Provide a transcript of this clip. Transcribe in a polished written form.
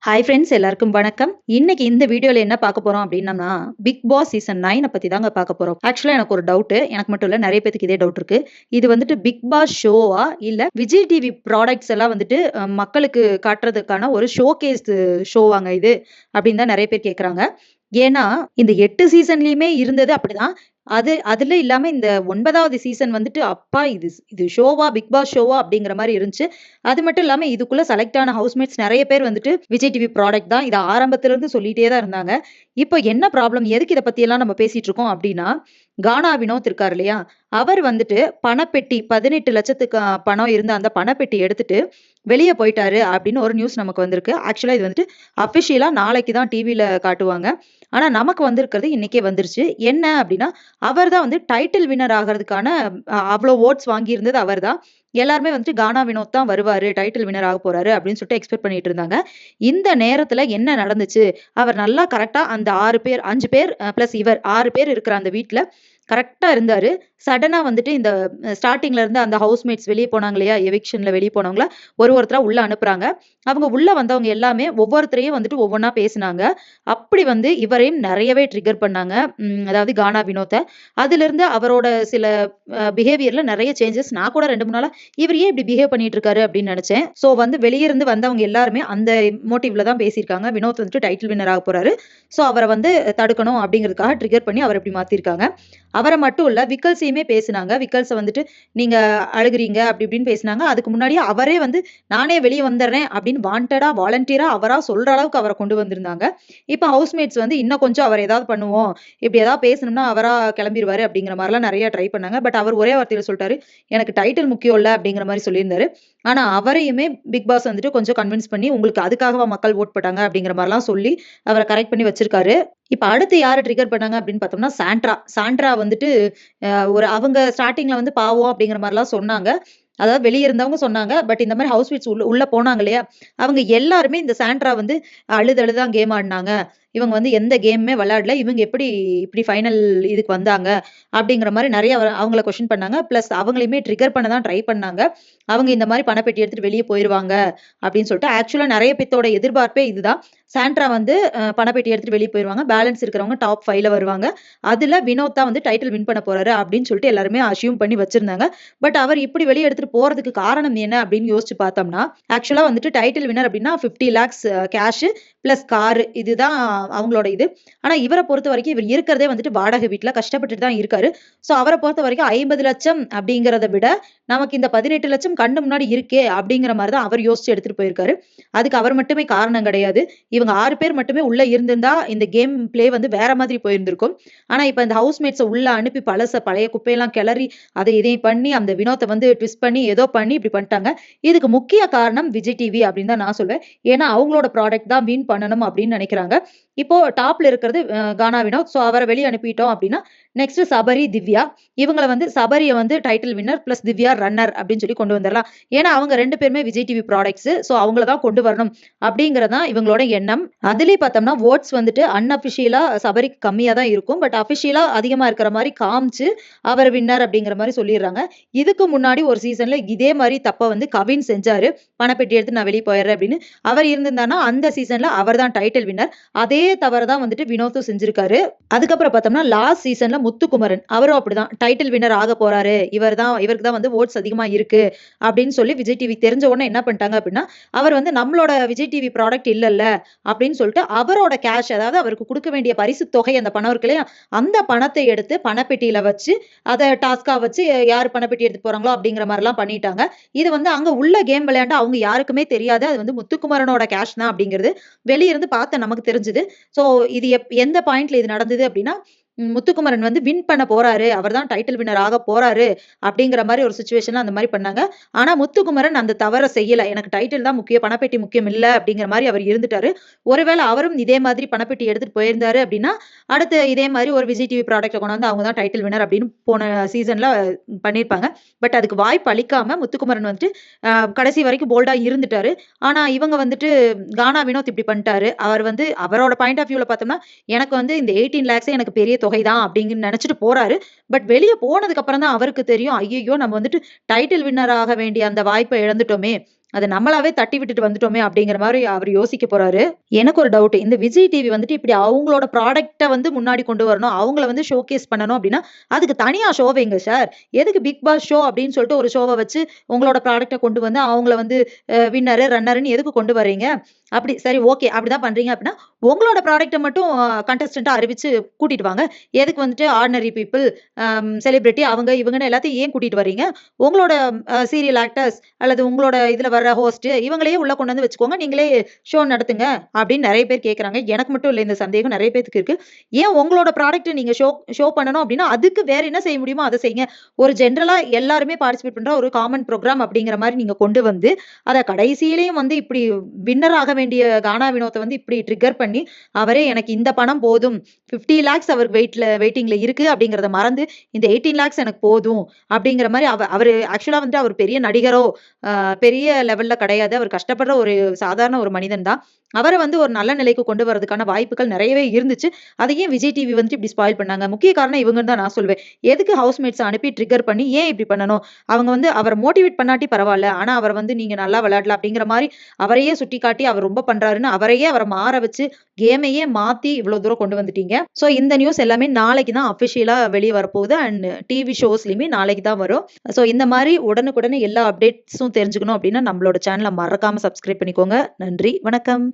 Hi friends, எல்லாருக்கும் வணக்கம். இன்னைக்கு இந்த வீடியோல என்ன பார்க்க போறோம் அப்படின்னம்னா, பிக் பாஸ் சீசன் 9 பத்தி தாங்க பார்க்க போறோம். ஆக்சுவலா எனக்கு ஒரு டவுட். எனக்கு மட்டும் இல்ல, நிறைய பேத்துக்கு இதே டவுட் இருக்கு. இது வந்துட்டு பிக் பாஸ் ஷோவா இல்ல விஜய் டிவி ப்ராடக்ட்ஸ் எல்லாம் வந்துட்டு மக்களுக்கு காட்டுறதுக்கான ஒரு ஷோகேஸ் ஷோவாங்க இது அப்படின்னு தான் நிறைய பேர் கேட்கறாங்க. ஏன்னா இந்த 8 சீசன்லயுமே இருந்தது அப்படிதான். அதுல இல்லாம இந்த 9வது சீசன் வந்துட்டு அப்பா இது இது ஷோவா, பிக் பாஸ் ஷோவா அப்படிங்கிற மாரி இருந்துச்சு. அது மட்டும் இல்லாம இதுக்குள்ள செலக்ட் ஆன ஹவுஸ்மேட்ஸ் நெறைய பேர் வந்துட்டு விஜய் டிவி ப்ராடக்ட் தான். இத ஆரம்பத்துல இருந்து சொல்லிட்டே தான் இருந்தாங்க. இப்ப என்ன ப்ராப்ளம்? எதுக்கு இத பத்தி எல்லாம் நம்ம பேசிட்டு இருக்கோம் அப்படின்னா, கானா வினோத் இருக்காரு இல்லையா? அவர் வந்துட்டு பணப்பெட்டி 18,00,000க்கு பணம் இருந்த அந்த பணப்பெட்டி எடுத்துட்டு வெளிய போயிட்டாரு அப்படின்னு ஒரு நியூஸ் நமக்கு வந்திருக்கு. ஆக்சுவலா இது வந்துட்டு அஃபிஷியலா நாளைக்கு தான் டிவில காட்டுவாங்க. ஆனா நமக்கு வந்திருக்கிறது இன்னைக்கே வந்துருச்சு. என்ன அப்படின்னா, அவர் தான் வந்து டைட்டில் வின்னர் ஆகறதுக்கான அவ்ளோ வோட்ஸ் வாங்கியிருந்தது அவர் தான். எல்லாருமே வந்துட்டு கானா வினோத் தான் வருவாரு, டைட்டில் வின்னர் ஆக போறாரு அப்படின்னு சொல்லிட்டு எக்ஸ்பெக்ட் பண்ணிட்டு இருந்தாங்க. இந்த நேரத்துல என்ன நடந்துச்சு? அவர் நல்லா கரெக்ட்டா அந்த 6 பேர் 5 பேர் பிளஸ் இவர் 6 பேர் இருக்கிற அந்த வீட்ல கரெக்ட்டா இருந்தாரு. சடனா வந்துட்டு இந்த ஸ்டார்ட்டிங்ல இருந்து அந்த ஹவுஸ்மேட்ஸ் வெளிய போனாங்க இல்லையா? எவிக்ஷன்ல வெளிய போனவங்கள ஒருத்தரா உள்ள அனுப்புறாங்க. அவங்க உள்ள வந்தவங்க எல்லாமே ஒவ்வொருத்தரையும் வந்துட்டு ஒவ்வொன்னா பேசுனாங்க. அப்படி வந்து இவரையும் நெறையவே ட்ரிகர் பண்ணாங்க. அதாவது கானா வினோத்த. அதிலிருந்து அவரோட சில பிஹேவியர்ல நெறைய சேஞ்சஸ். நான் கூட 2, 3 நாளா இவர் ஏன் இப்படி பிஹேவ் பண்ணிட்டு இருக்காரு அப்படின்னு நெனச்சேன். சோ வந்து வெளிய இருந்து வந்தவங்க எல்லாருமே அந்த மோட்டிவ்ல தான் பேசியிருக்காங்க. வினோத் வந்துட்டு டைட்டில் வின்னர் ஆக போறாரு. சோ அவர வந்து தடுக்கணும் அப்படிங்கிறதுக்காக ட்ரிகர் பண்ணி அவர இப்படி மாத்திருக்காங்க. அவர மட்டும் இல்ல, விக்கல்ஸையுமே பேசுனாங்க. விக்கல்ஸ வந்துட்டு நீங்க அழுகுறீங்க அப்படி இப்படின்னு பேசுனாங்க. அதுக்கு முன்னாடியே அவரே வந்து நானே வெளிய வந்துடுறேன் அப்படின்னு வாலண்டியரா அவரா சொல்ற அளவுக்கு அவர கொண்டு வந்திருந்தாங்க. இப்ப ஹவுஸ்மேட்ஸ் வந்து இன்னும் கொஞ்சம் அவர் ஏதாவது பண்ணுவோம். இப்படி ஏதாவது பேசணும்னா அவரா கிளம்பிருவாரு அப்படிங்கிற மாரிலாம் நெறைய ட்ரை பண்ணாங்க. பட் அவர் ஒரே வார்த்தையில சொல்லிட்டாரு. எனக்கு டைட்டில் முக்கியம் இல்ல அப்படிங்கிற மாரி சொல்லியிருந்தாரு. ஆனா அவரையுமே பிக் பாஸ் வந்துட்டு கொஞ்சம் கன்வின்ஸ் பண்ணி உங்களுக்கு அதுக்காகவா மக்கள் வோட் போட்டாங்க அப்படிங்கிற மாரிலாம் சொல்லி அவர கரெக்ட் பண்ணி வச்சிருக்காரு. இப்ப அடுத்து யார ட்ரிகர் பண்ணாங்க அப்படின்னு பார்த்தோம்னா, சாண்ட்ரா. சாண்ட்ரா வந்துட்டு அவங்க ஸ்டார்ட்டிங்ல வந்து பாவம் அப்படிங்கிற மாரிலாம் சொன்னாங்க. அதாவது வெளிய இருந்தவங்க சொன்னாங்க. பட் இந்த மாரி ஹவுஸ்மேட்ஸ் உள்ள உள்ள போனாங்க இல்லையா? அவங்க எல்லாருமே இந்த சாண்ட்ரா வந்து அழுது அழுது தான் கேம் ஆடுனாங்க. இவங்க வந்து எந்த கேமுமே விளையாடல. இவங்க எப்படி இப்படி ஃபைனல் இதுக்கு வந்தாங்க? அப்படிங்கிற மாரி நெறைய அவங்கள கொஸ்டின் பண்ணாங்க. பிளஸ் அவங்களையுமே ட்ரிகர் பண்ண தான் ட்ரை பண்ணாங்க. அவங்க இந்த மாரி பணப்பெட்டி எடுத்துட்டு வெளிய போயிருவாங்க அப்படின்னு சொல்லிட்டு. ஆக்சுவலா நெறைய பேத்தோட எதிர்பார்ப்பே இதுதான். சாண்ட்ரா வந்து பணப்பெட்டி எடுத்துட்டு வெளிய போயிருவாங்க. பேலன்ஸ் இருக்கிறவங்க டாப் 5ல வருவாங்க. அதுல வினோத் தான் வந்து டைட்டில் வின் பண்ண போறாரு அப்படின்னு சொல்லிட்டு எல்லாருமே அஸ்யூம் பண்ணி வச்சிருந்தாங்க. பட் அவர் இப்படி வெளிய எடுத்துட்டு போறதுக்கு காரணம் என்ன அப்படின்னு யோசிச்சு பார்த்தோம்னா, ஆக்சுவலா வந்துட்டு டைட்டில் வின்னர் அப்படின்னா 50 லேக்ஸ் கேஷ் பிளஸ் கார் இதுதான் அவங்களோட இது. ஆனா இவர பொறுத்தவரைக்கும் இவர் இருக்கிறதே வந்துட்டு வாடகை வீட்ல கஷ்டப்பட்டுட்டு தான் இருக்காரு. சோ அவர பொறுத்தவரைக்கும் 50,00,000 அப்படிங்கிறத விட நமக்கு இந்த 18,00,000 கண்ணு முன்னாடி இருக்கே அப்படிங்கிற மாரி தான் அவர் யோசிச்சு எடுத்துட்டு போயிருக்காரு. அதுக்கு அவர் மட்டுமே காரணம் கிடையாது. இவங்க 6 பேர் மட்டுமே உள்ள இருந்திருந்தா இந்த கேம் பிளே வந்து வேற மாதிரி போயிருந்திருக்கும். ஆனா இப்ப இந்த ஹவுஸ்மேட்ஸ உள்ள அனுப்பி பழைய குப்பையெல்லாம் கிளறி அதை இதையும் பண்ணி அந்த வினோத்த வந்து ட்விஸ்ட் பண்ணி ஏதோ பண்ணி இப்படி பண்ணிட்டாங்க. இதுக்கு முக்கிய காரணம் விஜய் டிவி அப்படின்னு தான் நான் சொல்வேன். ஏன்னா அவங்களோட ப்ராடக்ட் தான் வின் பண்ணணும் அப்படின்னு நினைக்கிறாங்க. இப்போ டாப்ல இருக்கிறது கானா வினோத். சோ அவர வெளிய அனுப்பிட்டோம் அப்படின்னா நெக்ஸ்ட் சபரி, திவ்யா. இவங்கள வந்து சபரிய வந்து title winner plus Divya runner அப்படின்னு சொல்லி கொண்டு வந்துரலாம். ஏன்னா அவங்க 2 பேருமே விஜய் டிவி ப்ராடக்ட்ஸ். சோ அவங்கள தான் கொண்டு வரணும் அப்படிங்கிறது தான் இவங்களோட எண்ணம். அதிலேயே பார்த்தோம்னா வோட்ஸ் வந்துட்டு அன்அஃபிஷியலா சபரிக்கு கம்மியா தான் இருக்கும். பட் அஃபிஷியலா அதிகமா இருக்கிற மாரி காமிச்சு அவர் வின்னர் அப்படிங்கிற மாரி சொல்லிடுறாங்க. இதுக்கு முன்னாடி ஒரு சீசன்ல இதே மாரி தப்ப வந்து கவின் செஞ்சாரு. பணப்பெட்டி எடுத்து நான் வெளிய போயிடுறேன் அப்படின்னு. அவர் இருந்திருந்தாருன்னா அந்த சீசன்ல அவர் தான் டைட்டில் வின்னர். அதே தவறு தான் வந்துட்டு வினோத்தும் செஞ்சிருக்காரு. அதுக்கப்புறம் பார்த்தோம்னா லாஸ்ட் சீசன்ல முத்துக்குமரன் அவரும் அப்படிதான் டைட்டில் வின்னர் ஆக போறாரு. இவருக்கு தான் வந்து வோட்ஸ் அதிகமா இருக்கு அப்படின்னு சொல்லி விஜய் டிவி தெரிஞ்ச உடனே என்ன பண்ணிட்டாங்க அப்படின்னா, அவர் வந்து நம்மளோட விஜய் டிவி ப்ராடக்ட் இல்லல்ல அப்படின்னு சொல்லிட்டு அவரோட கேஷ், அதாவது அவருக்கு கொடுக்க வேண்டிய பரிசு தொகை அந்த பணம் இருக்கு இல்லையா? அந்த பணத்தை எடுத்து பணப்பெட்டியில வச்சு அத டாஸ்கா வச்சு யார் பணப்பெட்டி எடுத்து போறாங்களோ அப்படிங்கிற மாதிரிலாம் பண்ணிட்டாங்க. இது வந்து அங்க உள்ள கேம் விளையாண்ட அவங்க யாருக்குமே தெரியாது. அது வந்து முத்துக்குமரனோட கேஷ் தான் அப்படிங்கிறது வெளிய இருந்து பார்த்த நமக்கு தெரிஞ்சது. சோ இது எந்த பாயிண்ட்ல இது நடந்தது அப்படின்னா, முத்துக்குமரன் வந்து வின் பண்ண போறாரு. அவர் தான் டைட்டில் வின்னர் ஆக போறாரு அப்படிங்கிற மாரி ஒரு சிச்சுவேஷன்ல அந்த மாரி பண்ணாங்க. ஆனா முத்துக்குமரன் அந்த தவற செய்யல. எனக்கு டைட்டில் தான் முக்கியம், பணப்பெட்டி முக்கியம் இல்ல அப்படிங்கிற மாரி அவர் இருந்துட்டாரு. ஒருவேளை அவரும் இதே மாதிரி பணப்பெட்டி எடுத்துட்டு போயிருந்தாரு அப்படின்னா, அடுத்து இதே மாரி ஒரு விஜய் டிவி ப்ராடக்ட்ட கொண்டாந்து அவங்க தான் டைட்டில் வின்னர் அப்படின்னு போன சீசன்ல பண்ணியிருப்பாங்க. பட் அதுக்கு வாய்ப்பு அளிக்காம முத்துக்குமரன் வந்துட்டு கடைசி வரைக்கும் போல்டா இருந்துட்டாரு. ஆனா இவங்க வந்துட்டு கானா வினோத் இப்படி பண்ணிட்டாரு. அவர் வந்து அவரோட பாயிண்ட் ஆஃப் வியூல பார்த்தோம்னா, எனக்கு வந்து இந்த 18 லேக்ஸே எனக்கு பெரிய தொகை தான் அப்படின்னு நினைச்சுட்டு போறாரு. பட் வெளிய போனதுக்கு அப்புறம் தான் அவருக்கு தெரியும், ஐய்யய்யோ! நம்ம வந்துட்டு டைட்டில் வின்னர் ஆக வேண்டிய அந்த வாய்ப்ப இழந்துட்டோமே! அத நம்மளாவே தட்டி விட்டுட்டு வந்துட்டோமே அப்படிங்கிற மாதிரி அவர் யோசிக்க போறாரு. எனக்கு ஒரு டவுட். இந்த விஜய் டிவி வந்துட்டு இப்படி அவங்களோட ப்ராடக்ட்ட வந்து முன்னாடி கொண்டு வரணும். அவங்கள வந்து ஷோகேஸ் பண்ணணும் அப்படின்னா, அதுக்கு தனியா ஷோ வைங்க சார். எதுக்கு பிக் பாஸ் ஷோ அப்படின்னு சொல்லிட்டு ஒரு ஷோவ வச்சு உங்களோட ப்ராடக்ட்ட கொண்டு வந்து அவங்கள வந்து வின்னரு, ரன்னருன்னு எதுக்கு கொண்டு வர்றீங்க? அப்படி சரி ஓகே. அப்படிதான் பண்றீங்க அப்படின்னா, உங்களோட ப்ராடக்ட்ட மட்டும் கண்டஸ்டன்ட்டா அறிவிச்சு கூட்டிட்டு வாங்க. எதுக்கு வந்துட்டு ஆர்டினரி பீப்பிள், செலிபிரிட்டி அவங்க இவங்கன்னு எல்லாத்தையும் ஏன் கூட்டிட்டு வர்றீங்க? உங்களோட சீரியல் ஆக்டர்ஸ் அல்லது உங்களோட இதுல வர்ற ஹோஸ்ட் இவங்களையே உள்ள கொண்டு வந்து வச்சுக்கோங்க. நீங்களே ஷோ நடத்துங்க அப்படின்னு நெறைய பேர் கேட்கறாங்க. எனக்கு மட்டும் இல்ல இந்த சந்தேகம் நெறைய பேத்துக்கு இருக்கு. ஏன் உங்களோட ப்ராடக்ட்ட நீங்க ஷோ பண்ணணும் அப்படின்னா, அதுக்கு வேற என்ன செய்ய முடியுமோ அத செய்யுங்க. ஒரு ஜெனரலா எல்லாருமே பார்ட்டிசிபேட் பண்ற ஒரு காமன் புரோகிராம் அப்படிங்கிற மாரி நீங்க கொண்டு வந்து, அத கடைசியிலயும் வந்து இப்படி வின்னர் ஆக வேண்டிய கானா வினோத்த வந்து இப்படி ட்ரிக்கர் பண்ணி, அவரே எனக்கு இந்த பணம் போதும். 50 லாக்ஸ் அவருக்கு வெயிட்டிங்ல இருக்கு அப்படிங்கிறத மறந்து, இந்த 18 லாக்ஸ் எனக்கு போதும் அப்படிங்கிற மாரி அவரு ஆக்சுவலா வந்து அவர் பெரிய நடிகரோ, அ பெரிய லெவல்ல கிடையாது. அவர் கஷ்டப்படுற ஒரு சாதாரண ஒரு மனிதன் தான். அவர வந்து ஒரு நல்ல நிலைக்கு கொண்டு வரதுக்கான வாய்ப்புகள் நெறையவே இருந்துச்சு. அத ஏன் விஜய் டிவி வந்துட்டு இப்படி ஸ்பாயில் பண்ணாங்க? முக்கிய காரணம் இவங்கன்னு தான் நான் சொல்வேன். எதுக்கு ஹவுஸ்மேட்ஸ அனுப்பி ட்ரிக்கர் பண்ணி ஏன் இப்படி பண்ணணும்? அவங்க வந்து அவர மோட்டிவேட் பண்ணாட்டி பரவால்ல. ஆனா அவர வந்து நீங்க நல்லா விளையாடலாம் அப்படிங்கிற மாரி அவரையே சுட்டிக்காட்டி அவர் ரொம்ப பண்றாருன்னு அவர மாற வச்சு கேமையே மாத்தி இவ்வளவு தூரம் கொண்டு வந்துட்டீங்க. சோ இந்த நியூஸ் எல்லாமே நாளைக்கு தான் அபிஷியலா வெளிய வரப்போகுது. அண்ட் டிவி ஷோஸ்லயுமே நாளைக்கு தான் வரும். சோ இந்த மாரி உடனுக்குடனே எல்லா அப்டேட்ஸும் தெரிஞ்சுக்கணும் அப்படின்னா நம்மளோட சேனல மறக்காம சப்ஸ்கிரைப் பண்ணிக்கோங்க. நன்றி, வணக்கம்.